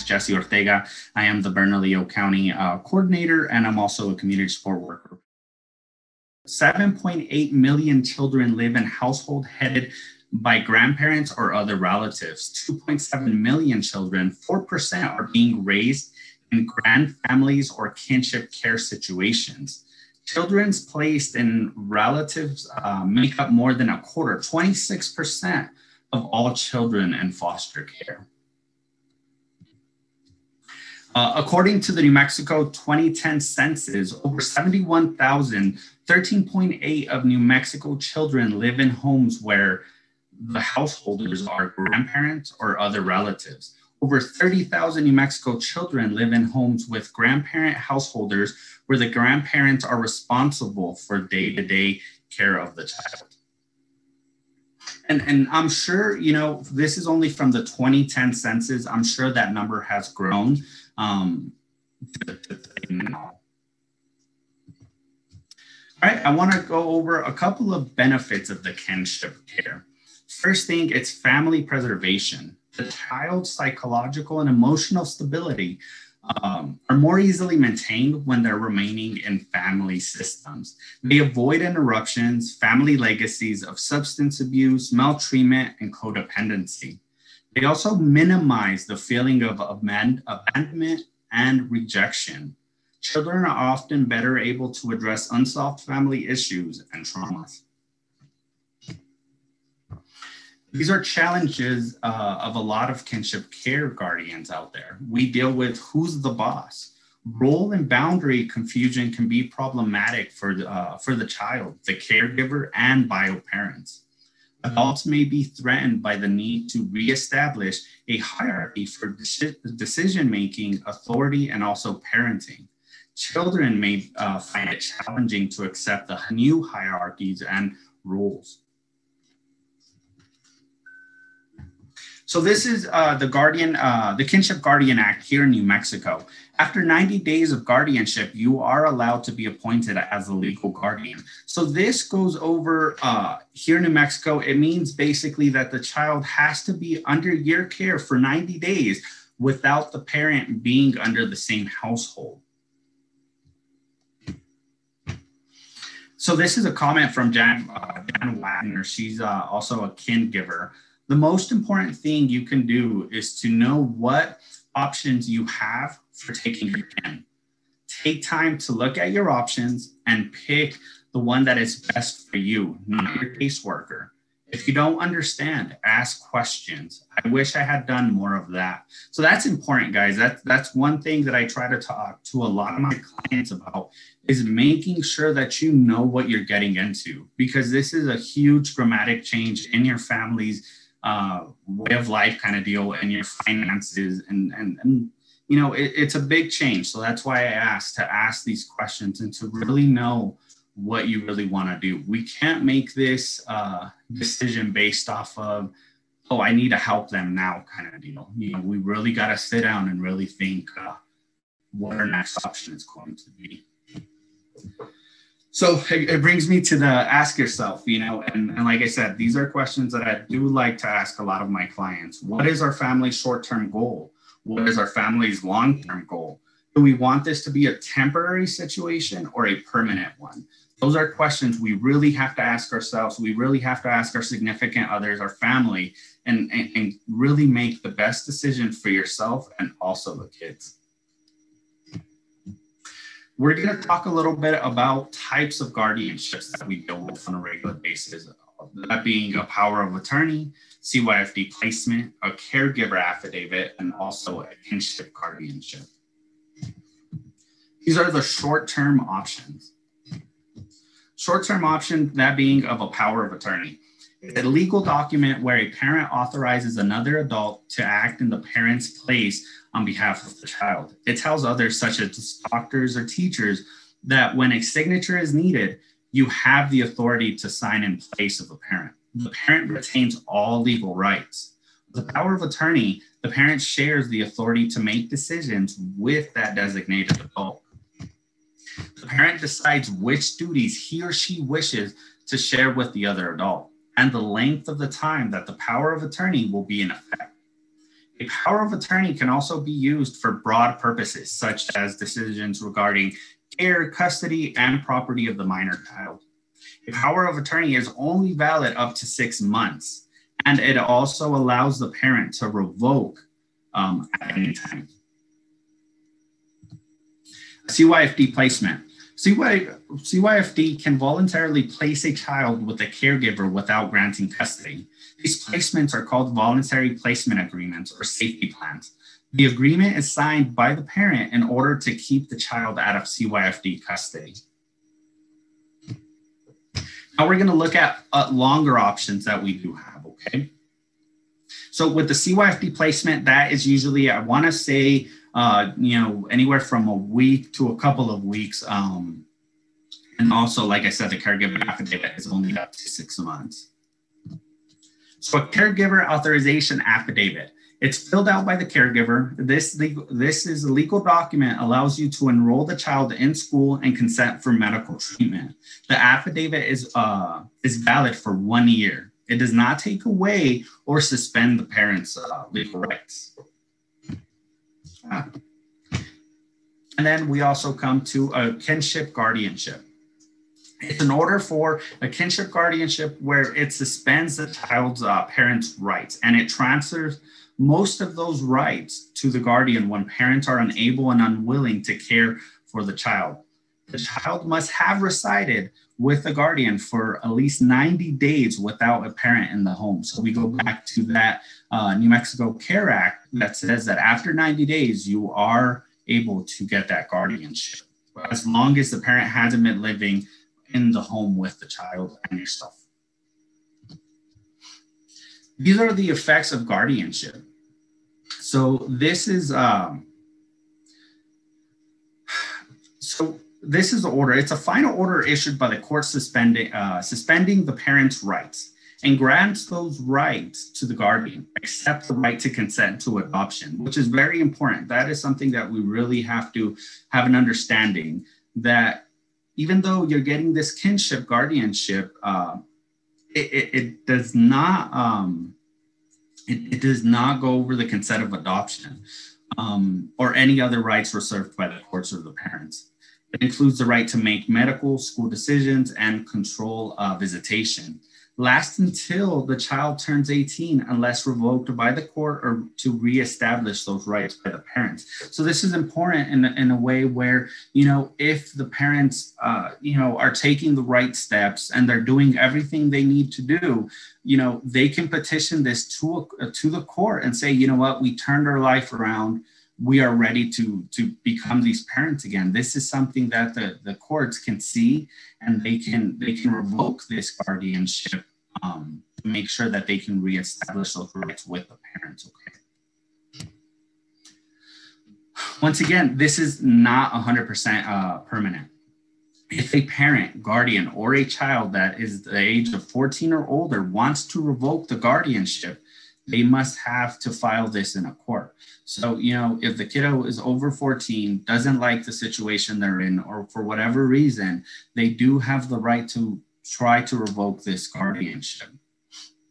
is Jesse Ortega. I am the Bernalillo County coordinator, and I'm also a community support worker. 7.8 million children live in households headed by grandparents or other relatives. 2.7 million children, 4%, are being raised in grand families or kinship care situations. Children's placed in relatives make up more than a quarter, 26% of all children in foster care. According to the New Mexico 2010 census, over 71,000, 13.8 of New Mexico children live in homes where the householders are grandparents or other relatives. Over 30,000 New Mexico children live in homes with grandparent householders where the grandparents are responsible for day-to-day care of the child. And I'm sure, you know, this is only from the 2010 census. I'm sure that number has grown. All right, I want to go over a couple of benefits of the kinship care. First thing, it's family preservation. The child's psychological and emotional stability are more easily maintained when they're remaining in family systems. They avoid interruptions, family legacies of substance abuse, maltreatment, and codependency. They also minimize the feeling of abandonment and rejection. Children are often better able to address unsolved family issues and traumas. These are challenges of a lot of kinship care guardians out there. We deal with who's the boss. Role and boundary confusion can be problematic for the child, the caregiver, and bio parents. Adults may be threatened by the need to reestablish a hierarchy for decision-making, authority, and also parenting. Children may find it challenging to accept the new hierarchies and rules. So this is the Kinship Guardian Act here in New Mexico. After 90 days of guardianship, you are allowed to be appointed as a legal guardian. So this goes over here in New Mexico. It means basically that the child has to be under your care for 90 days without the parent being under the same household. So this is a comment from Jan Wagner. She's also a kin giver. The most important thing you can do is to know what options you have for taking your kin. Take time to look at your options and pick the one that is best for you, not your caseworker. If you don't understand, ask questions. I wish I had done more of that. So that's important, guys. That's one thing that I try to talk to a lot of my clients about, is making sure that you know what you're getting into, because this is a huge dramatic change in your family's way of life kind of deal, and your finances, and you know, it's a big change. So that's why I asked to ask these questions and to really know what you really want to do. We can't make this decision based off of, oh, I need to help them now kind of deal. You know, we really got to sit down and really think what our next option is going to be. So it brings me to the ask yourself, you know, and like I said, these are questions that I do like to ask a lot of my clients. What is our family's short-term goal? What is our family's long-term goal? Do we want this to be a temporary situation or a permanent one? Those are questions we really have to ask ourselves. We really have to ask our significant others, our family, and really make the best decision for yourself and also the kids. We're going to talk a little bit about types of guardianships that we deal with on a regular basis, that being a power of attorney, CYFD placement, a caregiver affidavit, and also a kinship guardianship. These are the short-term options. Short-term option, that being of a power of attorney. It's a legal document where a parent authorizes another adult to act in the parent's place on behalf of the child. It tells others, such as doctors or teachers, that when a signature is needed, you have the authority to sign in place of the parent. The parent retains all legal rights. The power of attorney, the parent shares the authority to make decisions with that designated adult. The parent decides which duties he or she wishes to share with the other adult, and the length of the time that the power of attorney will be in effect. A power of attorney can also be used for broad purposes, such as decisions regarding care, custody, and property of the minor child. A power of attorney is only valid up to 6 months, and it also allows the parent to revoke at any time. CYFD placement. CYFD can voluntarily place a child with a caregiver without granting custody. These placements are called voluntary placement agreements or safety plans. The agreement is signed by the parent in order to keep the child out of CYFD custody. Now we're going to look at longer options that we do have, okay? So with the CYFD placement, that is usually, I want to say, anywhere from a week to a couple of weeks. And also, like I said, the caregiver affidavit is only up to 6 months. So a caregiver authorization affidavit. It's filled out by the caregiver. This is a legal document, allows you to enroll the child in school and consent for medical treatment. The affidavit is valid for 1 year. It does not take away or suspend the parent's legal rights. And then we also come to a kinship guardianship. It's an order for a kinship guardianship where it suspends the child's parents' rights, and it transfers most of those rights to the guardian when parents are unable and unwilling to care for the child. The child must have resided with the guardian for at least 90 days without a parent in the home. So we go back to that New Mexico CARE Act that says that after 90 days, you are able to get that guardianship, as long as the parent hasn't been living in the home with the child and yourself. These are the effects of guardianship. So this is the order. It's a final order issued by the court suspending the parent's rights and grants those rights to the guardian, except the right to consent to adoption, which is very important. That is something that we really have to have an understanding that even though you're getting this kinship guardianship, it does not go over the consent of adoption or any other rights reserved by the courts or the parents. It includes the right to make medical, school decisions, and control visitation. Lasts until the child turns 18 unless revoked by the court or to reestablish those rights by the parents. So this is important in a way where, if the parents, are taking the right steps and they're doing everything they need to do, they can petition this to the court and say, you know what, we turned our life around. We are ready to become these parents again. This is something that the courts can see, and they can revoke this guardianship to make sure that they can reestablish those rights with the parents. Okay. Once again, this is not 100% permanent. If a parent, guardian, or a child that is the age of 14 or older wants to revoke the guardianship, they must have to file this in a court. So, if the kiddo is over 14, doesn't like the situation they're in, or for whatever reason, they do have the right to try to revoke this guardianship.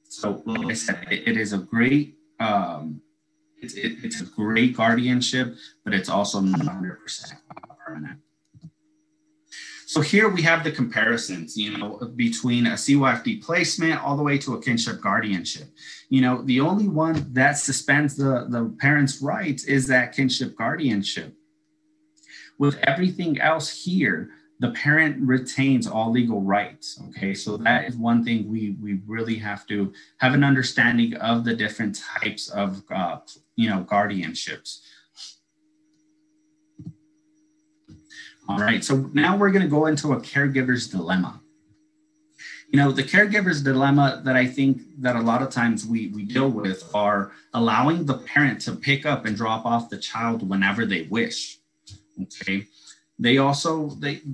So, like I said, it is a great, it's a great guardianship, but it's also not 100% permanent. So here we have the comparisons, between a CYFD placement all the way to a kinship guardianship. The only one that suspends the parent's rights is that kinship guardianship. With everything else here, the parent retains all legal rights, okay? So that is one thing we really have to have an understanding of the different types of, guardianships. All right, so now we're going to go into a caregiver's dilemma. The caregiver's dilemma that I think that a lot of times we deal with are allowing the parent to pick up and drop off the child whenever they wish, okay?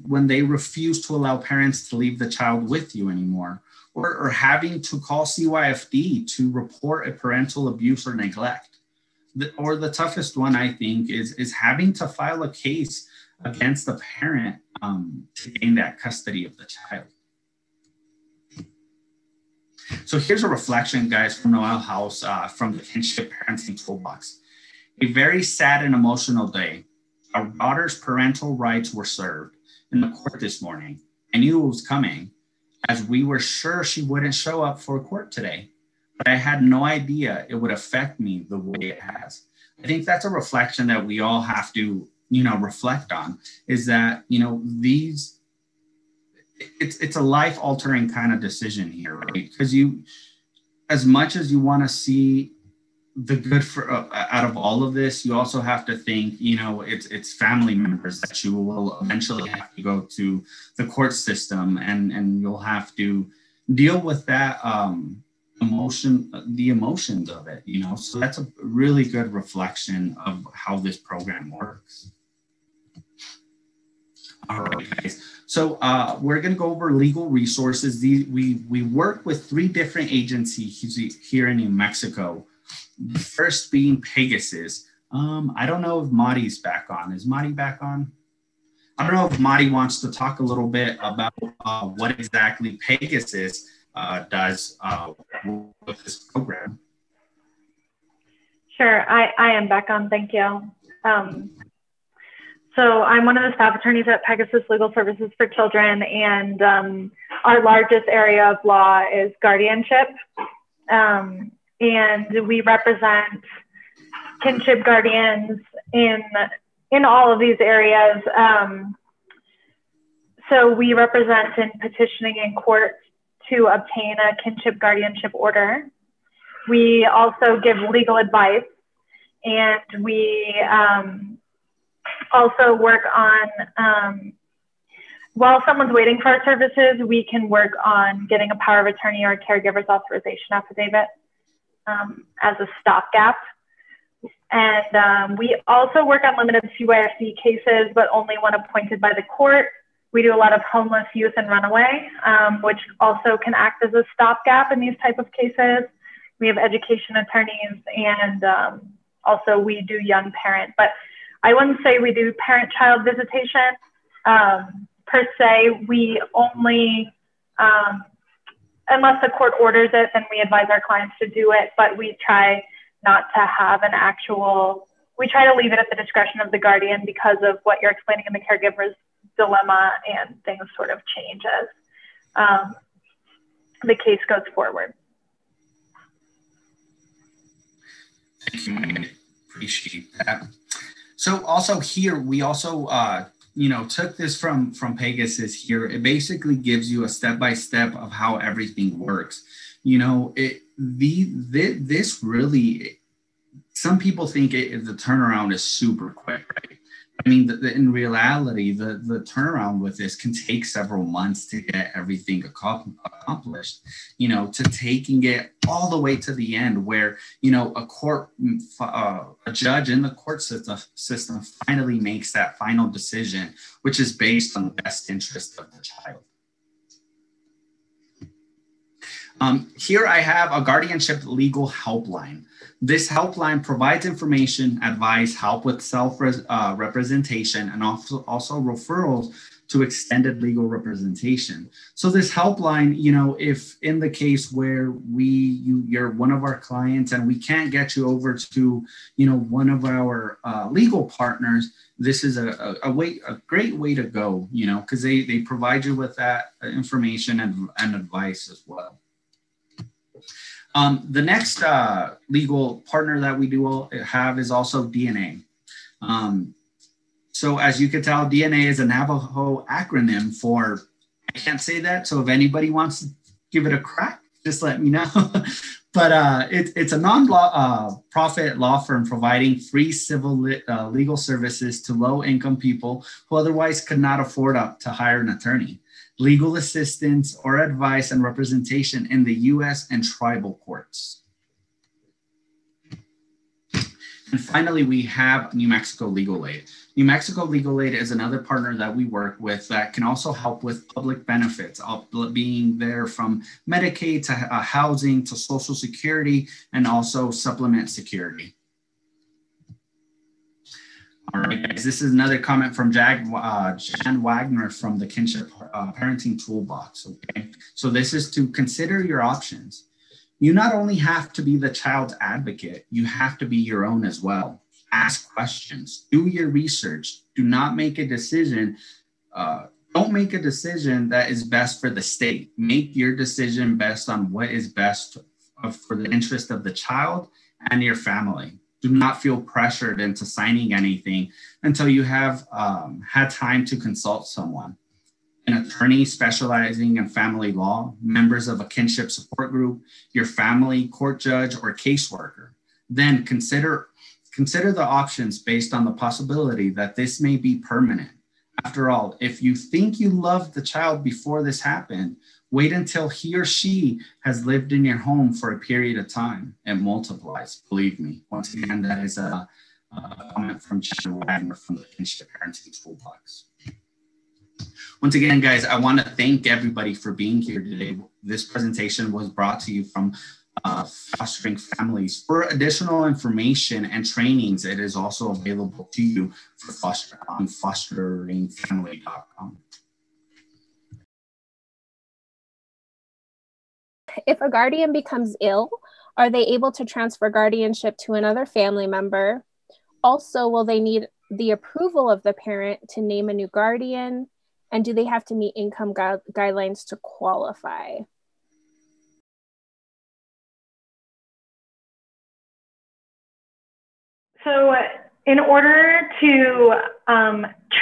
When they refuse to allow parents to leave the child with you anymore, or having to call CYFD to report a parental abuse or neglect. Or the toughest one, I think, is having to file a case against the parent to gain that custody of the child. So here's a reflection, guys, from Noel House from the Kinship Parenting Toolbox. A very sad and emotional day. Our daughter's parental rights were served in the court this morning. I knew it was coming, as we were sure she wouldn't show up for court today. But I had no idea it would affect me the way it has. I think that's a reflection that we all have to, reflect on, is that, it's a life-altering kind of decision here, right? Because as much as you want to see the good for out of all of this, you also have to think, it's family members that you will eventually have to go to the court system, and you'll have to deal with that the emotions of it, So that's a really good reflection of how this program works. All right, guys. So we're going to go over legal resources. We work with 3 different agencies here in New Mexico. The first being Pegasus. I don't know if Mari's back on. Is Mari back on? I don't know if Mari wants to talk a little bit about what exactly Pegasus does with this program. Sure, I am back on. Thank you. So I'm one of the staff attorneys at Pegasus Legal Services for Children, and our largest area of law is guardianship. And we represent kinship guardians in all of these areas. So we represent in petitioning in court to obtain a kinship guardianship order. We also give legal advice, and we also work on, while someone's waiting for our services, we can work on getting a power of attorney or a caregiver's authorization affidavit as a stopgap. And we also work on limited CYFD cases, but only when appointed by the court. We do a lot of homeless youth and runaway, which also can act as a stopgap in these type of cases. We have education attorneys, and also we do young parent. But I wouldn't say we do parent-child visitation per se. We only, unless the court orders it, then we advise our clients to do it, but we try not to have an actual, we try to leave it at the discretion of the guardian because of what you're explaining in the caregiver's dilemma, and things sort of change as the case goes forward. Thank you, I appreciate that. So also here, we also, took this from Pegasus here. It basically gives you a step-by-step of how everything works. This really, some people think the turnaround is super quick, right? I mean, in reality, the turnaround with this can take several months to get everything accomplished, to taking it all the way to the end where, a judge in the court system finally makes that final decision, which is based on the best interest of the child. Here I have a guardianship legal helpline. This helpline provides information, advice, help with self-representation, and also referrals to extended legal representation. So this helpline, if in the case where you're one of our clients and we can't get you over to, one of our legal partners, this is a great way to go, because they provide you with that information and advice as well. The next legal partner that we do have is also DNA. So as you can tell, DNA is a Navajo acronym for, I can't say that, so if anybody wants to give it a crack, just let me know. But it's a non-profit law firm providing free civil legal services to low-income people who otherwise could not afford to hire an attorney, legal assistance or advice and representation in the U.S. and tribal courts. And finally, we have New Mexico Legal Aid. New Mexico Legal Aid is another partner that we work with that can also help with public benefits, being there from Medicaid to housing to Social Security and also supplement security. All right, guys, this is another comment from Jan Wagner from the Kinship Parenting Toolbox, okay? So this is to consider your options. You not only have to be the child's advocate, you have to be your own as well. Ask questions, do your research, do not make a decision. Don't make a decision that is best for the state. Make your decision based on what is best for the interest of the child and your family. Do not feel pressured into signing anything until you have had time to consult someone. An attorney specializing in family law, members of a kinship support group, your family court judge or caseworker. Then consider the options based on the possibility that this may be permanent. After all, if you think you loved the child before this happened, wait until he or she has lived in your home for a period of time. It multiplies, believe me. Once again, that is a comment from Jen Wagner from the Kinship Parenting Toolbox. Once again, guys, I want to thank everybody for being here today. This presentation was brought to you from Fostering Families. For additional information and trainings, it is also available to you for on fosteringfamily.com. If a guardian becomes ill, are they able to transfer guardianship to another family member? Also, will they need the approval of the parent to name a new guardian? And do they have to meet income guidelines to qualify? So in order to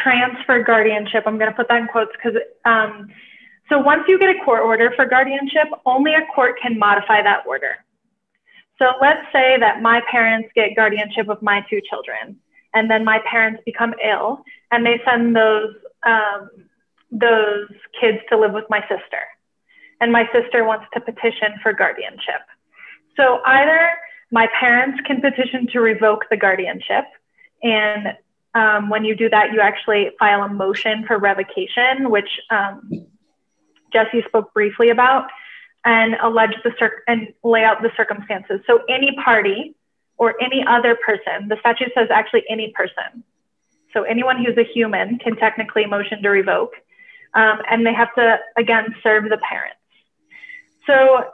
transfer guardianship, I'm going to put that in quotes because so once you get a court order for guardianship, only a court can modify that order. So let's say that my parents get guardianship of my two children, and then my parents become ill, and they send those kids to live with my sister, and my sister wants to petition for guardianship. So either my parents can petition to revoke the guardianship, and when you do that, you actually file a motion for revocation, which Jesse spoke briefly about, and lay out the circumstances. So any party or any other person, the statute says actually any person. So anyone who's a human can technically motion to revoke, and they have to, again, serve the parents. So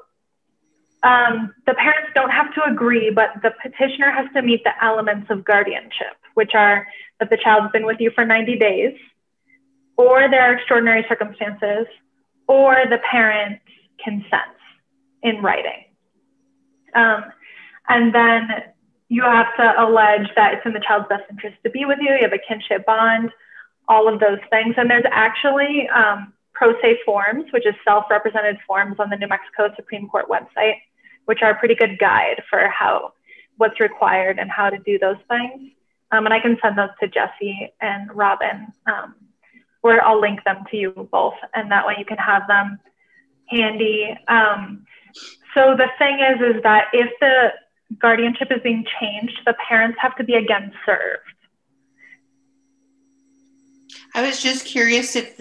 the parents don't have to agree, but the petitioner has to meet the elements of guardianship, which are that the child's been with you for 90 days, or there are extraordinary circumstances, or the parent consents in writing. And then you have to allege that it's in the child's best interest to be with you. You have a kinship bond, all of those things. And there's actually pro se forms, which is self-represented forms on the New Mexico Supreme Court website, which are a pretty good guide for what's required and how to do those things. And I can send those to Jesse and Robin, or I'll link them to you both, and that way you can have them handy. So the thing is that if the guardianship is being changed, the parents have to be again served. I was just curious if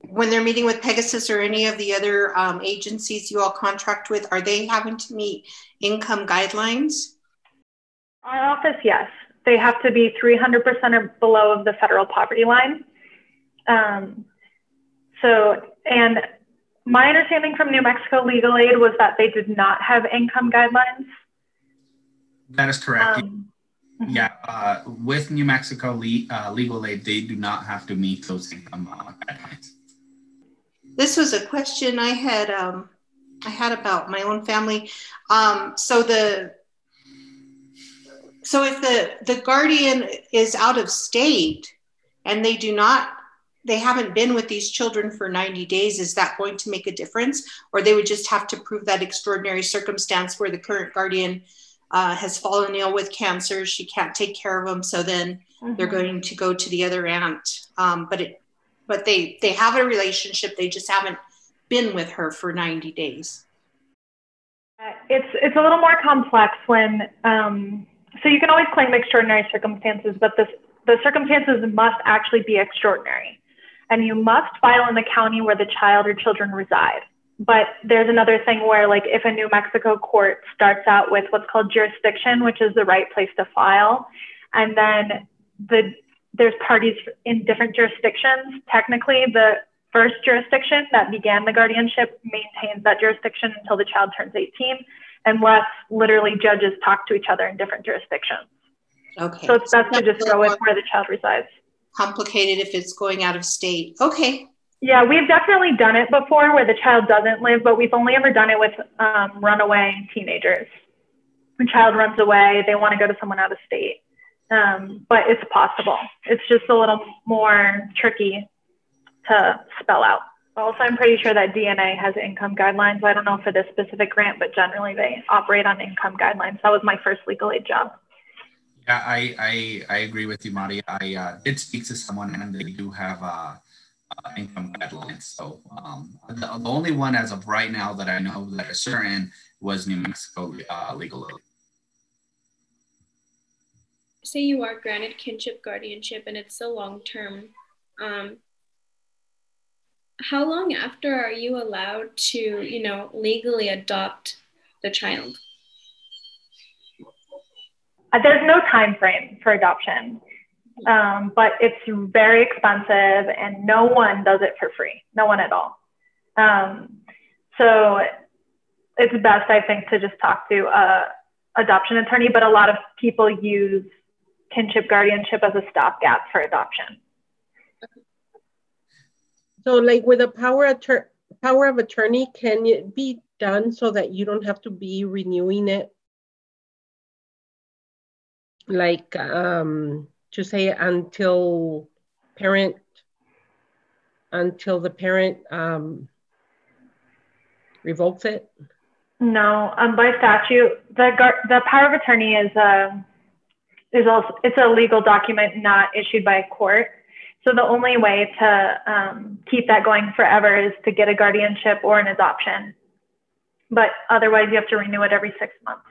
when they're meeting with Pegasus or any of the other agencies you all contract with, are they having to meet income guidelines? Our office, yes. They have to be 300% or below of the federal poverty line. And my understanding from New Mexico Legal Aid was that they did not have income guidelines. That is correct. Yeah, with New Mexico Legal Aid, they do not have to meet those income guidelines. This was a question I had about my own family. So if the guardian is out of state and they haven't been with these children for 90 days, is that going to make a difference? Or they would just have to prove that extraordinary circumstance where the current guardian has fallen ill with cancer, she can't take care of them, so then they're going to go to the other aunt. But they have a relationship, they just haven't been with her for 90 days. It's a little more complex when, so you can always claim extraordinary circumstances, but the circumstances must actually be extraordinary. And you must file in the county where the child or children reside. But there's another thing where, like, if a New Mexico court starts out with what's called jurisdiction, which is the right place to file, And then there's parties in different jurisdictions. Technically, the first jurisdiction that began the guardianship maintains that jurisdiction until the child turns 18, unless literally judges talk to each other in different jurisdictions. Okay. So it's best to just go with where the child resides. Complicated if it's going out of state. Okay. Yeah, we've definitely done it before where the child doesn't live, but we've only ever done it with runaway teenagers. When a child runs away, they want to go to someone out of state. But it's possible. It's just a little more tricky to spell out. Also, I'm pretty sure that DNA has income guidelines. I don't know for this specific grant, but generally they operate on income guidelines. That was my first legal aid job. Yeah, I agree with you, Marty. I did speak to someone, and they do have income guidelines. So the only one as of right now that I know that is certain was New Mexico legal aid. Say you are granted kinship guardianship and it's so long term. How long after are you allowed to, legally adopt the child? There's no time frame for adoption, but it's very expensive and no one does it for free. No one at all. So it's best, I think, to just talk to an adoption attorney, but a lot of people use kinship guardianship as a stopgap for adoption. So like with a power of attorney, can it be done so that you don't have to be renewing it? Like to say until the parent revokes it? No, by statute, the power of attorney is also, it's a legal document not issued by a court. So the only way to keep that going forever is to get a guardianship or an adoption. But otherwise, you have to renew it every 6 months.